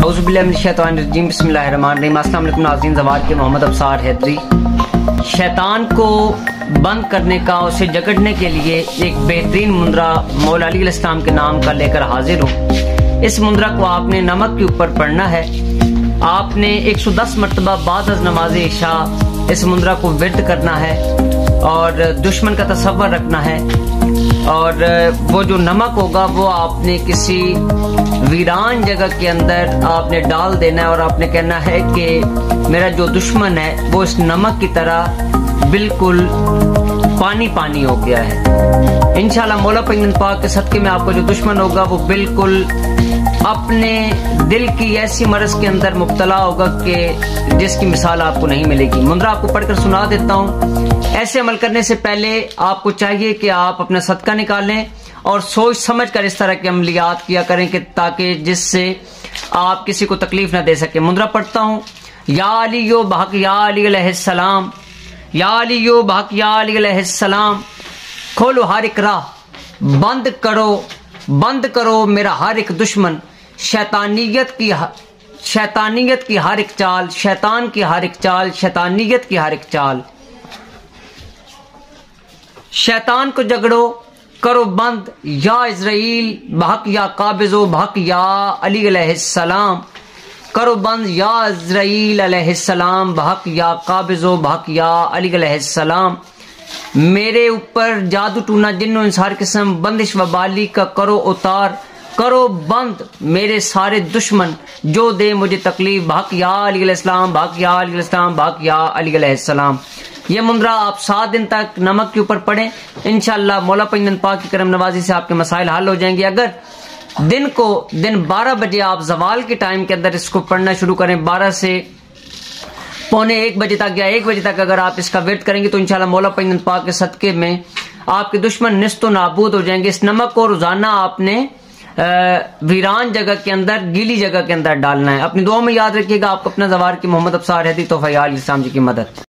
औज़ुबिल्लाहिमिनश्शैतानिर्रजीम बिस्मिल्लाहिर्रहमानिर्रहीम। अस्सलाम वालेकुम नाज़रीन, ज़वार के मोहम्मद अब्सार हैदरी। शैतान को बंद करने का, उसे जकड़ने के लिए एक बेहतरीन मुंद्रा मौला अली अलैहिस्सलाम के नाम का लेकर हाजिर हूँ। इस मुंद्रा को आपने नमक के ऊपर पढ़ना है। आपने 110 मरतबा बाद अज़ नमाज़े इशा इस मुंद्रा को विर्द करना है और दुश्मन का तसव्वुर रखना है। और वो जो नमक होगा वो आपने किसी वीरान जगह के अंदर आपने डाल देना है और आपने कहना है कि मेरा जो दुश्मन है वो इस नमक की तरह बिल्कुल पानी पानी हो गया है। इंशाअल्लाह मौला पैगंबर पाक के सदके में आपका जो दुश्मन होगा वो बिल्कुल अपने दिल की ऐसी मरज के अंदर मुब्तला होगा कि जिसकी मिसाल आपको नहीं मिलेगी। मुंद्रा आपको पढ़कर सुना देता हूँ। ऐसे अमल करने से पहले आपको चाहिए कि आप अपना सदका निकालें और सोच समझ कर इस तरह के अमलियात किया करें कि ताकि जिससे आप किसी को तकलीफ ना दे सके। मुंद्रा पढ़ता हूँ। या अलियो बहक या अली अलैहिस्सलाम, या अलियो बहक या अली अलैहिस्सलाम। खोलो हर एक राह, बंद करो मेरा हर एक दुश्मन। शैतानियत की हर एक चाल, शैतान की हर एक चाल, शैतानियत की हर एक चाल। शैतान को जगड़ो, करो बंद। या इज़राइल बहक या काबिज़ो बहक या अली अलैहिस्सलाम। करो बंद या इज़राइल अलैहिस्सलाम बहक या काबिज़ो बहक या अली अलैहिस्सलाम। मेरे ऊपर जादू टूना जिन्नो इंसार किस्म बंदिश वबाली का करो उतार। करो बंद मेरे सारे दुश्मन जो दे मुझे तकलीफ। बहक या अली अलैहिस्सलाम बहक या अली अलैहिस्सलाम बहक या अली अलैहिस्सलाम। ये मुंद्रा आप 7 दिन तक नमक के ऊपर पढ़ें। इंशाअल्लाह मौला पैगंबर पाक की करम नवाजी से आपके मसाइल हल हो जाएंगे। अगर दिन 12 बजे आप जवाल के टाइम के अंदर इसको पढ़ना शुरू करें, 12 से पौने 1 बजे तक या 1 बजे तक अगर आप इसका विर्द करेंगे तो इंशाअल्लाह मौला पैगंबर पाक के सदके में आपके दुश्मन निस्तो नाबूद हो जाएंगे। इस नमक को रोजाना आपने वीरान जगह के अंदर, गीली जगह के अंदर डालना है। अपनी दुआ में याद रखिएगा। आपको अपना ज़वार की मोहम्मद अब्सार हैदरी तोहफा इस्लाम जी की मदद।